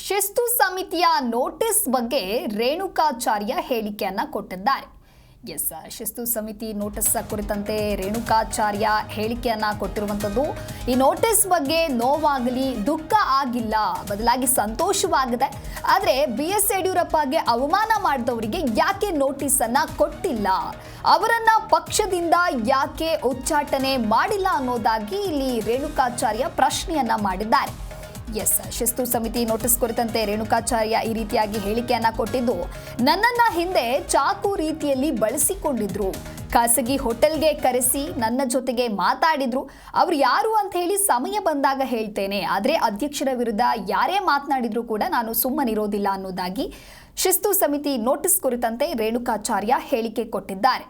ಶಿಸ್ತು ಸಮಿತಿಯ ನೋಟಿಸ್ ಬಗ್ಗೆ ರೇಣುಕಾಚಾರ್ಯ ಹೇಳಿಕೆಯನ್ನ ಕೊಟ್ಟಿದ್ದಾರೆ. ಶಿಸ್ತು ಸಮಿತಿ ನೋಟಿಸ್ ಕುರಿತಂತೆ ರೇಣುಕಾಚಾರ್ಯ ಹೇಳಿಕೆಯನ್ನ ಕೊಟ್ಟಿರುವಂತದ್ದು. ಈ ನೋಟಿಸ್ ಬಗ್ಗೆ ನೋವಾಗಲಿ ದುಃಖ ಆಗಿಲ್ಲ, ಬದಲಾಗಿ ಸಂತೋಷವಾಗಿದೆ. ಆದರೆ BS ಯಡಿಯೂರಪ್ಪಗೆ ಅವಮಾನ ಮಾಡಿದವರಿಗೆ ಯಾಕೆ ನೋಟಿಸ್ ಅನ್ನ ಕೊಟ್ಟಿಲ್ಲ, ಅವರನ್ನ ಪಕ್ಷದಿಂದ ಯಾಕೆ ಉಚ್ಚಾಟನೆ ಮಾಡಿಲ್ಲ ಅನ್ನೋದಾಗಿ ಇಲ್ಲಿ ರೇಣುಕಾಚಾರ್ಯ ಪ್ರಶ್ನೆಯನ್ನ ಮಾಡಿದ್ದಾರೆ. ಶಿಸ್ತು ಸಮಿತಿ ನೋಟಿಸ್ ಕುರಿತಂತೆ ರೇಣುಕಾಚಾರ್ಯ ಈ ರೀತಿಯಾಗಿ ಹೇಳಿಕೆಯನ್ನ ಕೊಟ್ಟಿದ್ದು, ನನ್ನನ್ನ ಹಿಂದೆ ಚಾಕು ರೀತಿಯಲ್ಲಿ ಬಳಸಿಕೊಂಡಿದ್ರು, ಖಾಸಗಿ ಹೋಟೆಲ್ಗೆ ಕರೆಸಿ ನನ್ನ ಜೊತೆಗೆ ಮಾತಾಡಿದ್ರು. ಅವ್ರು ಯಾರು ಅಂತ ಹೇಳಿ ಸಮಯ ಬಂದಾಗ ಹೇಳ್ತೇನೆ, ಆದರೆ ಅಧ್ಯಕ್ಷರ ವಿರುದ್ಧ ಯಾರೇ ಮಾತನಾಡಿದ್ರು ಕೂಡ ನಾನು ಸುಮ್ಮನಿರೋದಿಲ್ಲ ಅನ್ನೋದಾಗಿ ಶಿಸ್ತು ಸಮಿತಿ ನೋಟಿಸ್ ಕುರಿತಂತೆ ರೇಣುಕಾಚಾರ್ಯ ಹೇಳಿಕೆ ಕೊಟ್ಟಿದ್ದಾರೆ.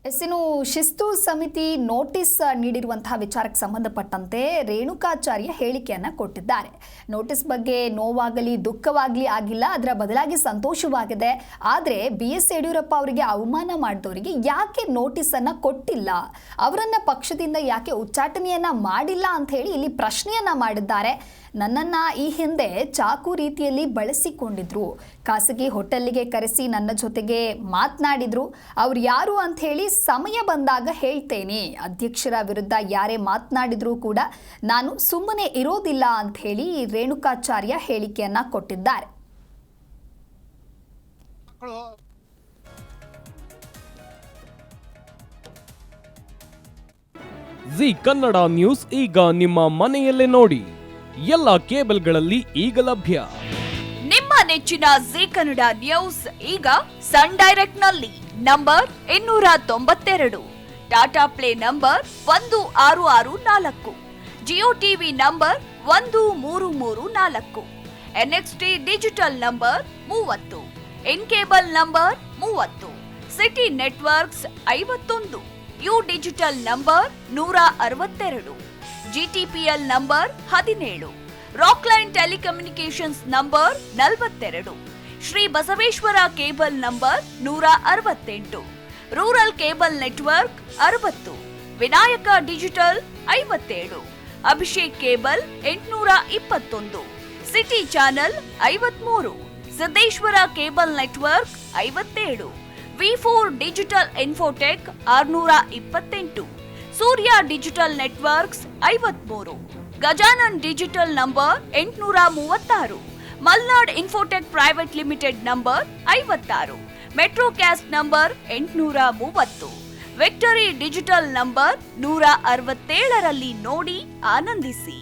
ಇನ್ನು ಶಿಸ್ತು ಸಮಿತಿ ನೋಟಿಸ್ ನೀಡಿರುವಂತಹ ವಿಚಾರಕ್ಕೆ ಸಂಬಂಧಪಟ್ಟಂತೆ ರೇಣುಕಾಚಾರ್ಯ ಹೇಳಿಕೆಯನ್ನ ಕೊಟ್ಟಿದ್ದಾರೆ. ನೋಟಿಸ್ ಬಗ್ಗೆ ನೋವಾಗಲಿ ದುಃಖವಾಗಲಿ ಆಗಿಲ್ಲ, ಅದರ ಬದಲಾಗಿ ಸಂತೋಷವಾಗಿದೆ. ಆದರೆ BS ಯಡಿಯೂರಪ್ಪ ಅವರಿಗೆ ಅವಮಾನ ಮಾಡಿದವರಿಗೆ ಯಾಕೆ ನೋಟಿಸ್ ಅನ್ನ ಕೊಟ್ಟಿಲ್ಲ, ಅವರನ್ನ ಪಕ್ಷದಿಂದ ಯಾಕೆ ಉಚ್ಚಾಟನೆಯನ್ನ ಮಾಡಿಲ್ಲ ಅಂತ ಹೇಳಿ ಇಲ್ಲಿ ಪ್ರಶ್ನೆಯನ್ನ ಮಾಡಿದ್ದಾರೆ. ನನ್ನನ್ನ ಈ ಹಿಂದೆ ಚಾಕು ರೀತಿಯಲ್ಲಿ ಬಳಸಿಕೊಂಡಿದ್ರು, ಖಾಸಗಿ ಹೋಟೆಲ್ಗೆ ಕರೆಸಿ ನನ್ನ ಜೊತೆಗೆ ಮಾತನಾಡಿದ್ರು. ಅವ್ರು ಯಾರು ಅಂತ ಹೇಳಿ ಸಮಯ ಬಂದಾಗ ಹೇಳ್ತೇನೆ, ಅಧ್ಯಕ್ಷರ ವಿರುದ್ಧ ಯಾರೇ ಮಾತನಾಡಿದ್ರು ಕೂಡ ನಾನು ಸುಮ್ಮನೆ ಇರೋದಿಲ್ಲ ಅಂತ ಹೇಳಿ ರೇಣುಕಾಚಾರ್ಯ ಹೇಳಿಕೆಯನ್ನ ಕೊಟ್ಟಿದ್ದಾರೆ. ಜಿ ಕನ್ನಡ ನ್ಯೂಸ್ ಈಗ ನಿಮ್ಮ ಮನೆಯಲ್ಲೇ ನೋಡಿ, ಎಲ್ಲ ಕೇಬಲ್ಗಳಲ್ಲಿ ಈಗ ಲಭ್ಯ. ನಿಮ್ಮ ನೆಚ್ಚಿನ ಜಿ ಕನ್ನಡ ನ್ಯೂಸ್ ಈಗ ಸನ್ ಡೈರೆಕ್ಟ್ ನಲ್ಲಿ number 292, Tata play number 1664, Jio TV number 1334, NXT digital number 30, in cable number 30, city networks 51, U digital number 162, GTPL number 17, Rockline telecommunications number 42, Shri Basaveshwara cable number 168, rural cable network 60, Vinayaka digital 57, Abhishek cable 821, city channel 53, Siddeshwara cable network 57, V4 digital Infotech 628, Surya digital networks 53, Gajanan digital number 836, Malnad Infotech private limited number 56, Metrocast number 830, Victory digital number 167ರಲ್ಲಿ ನೋಡಿ ಆನಂದಿಸಿ.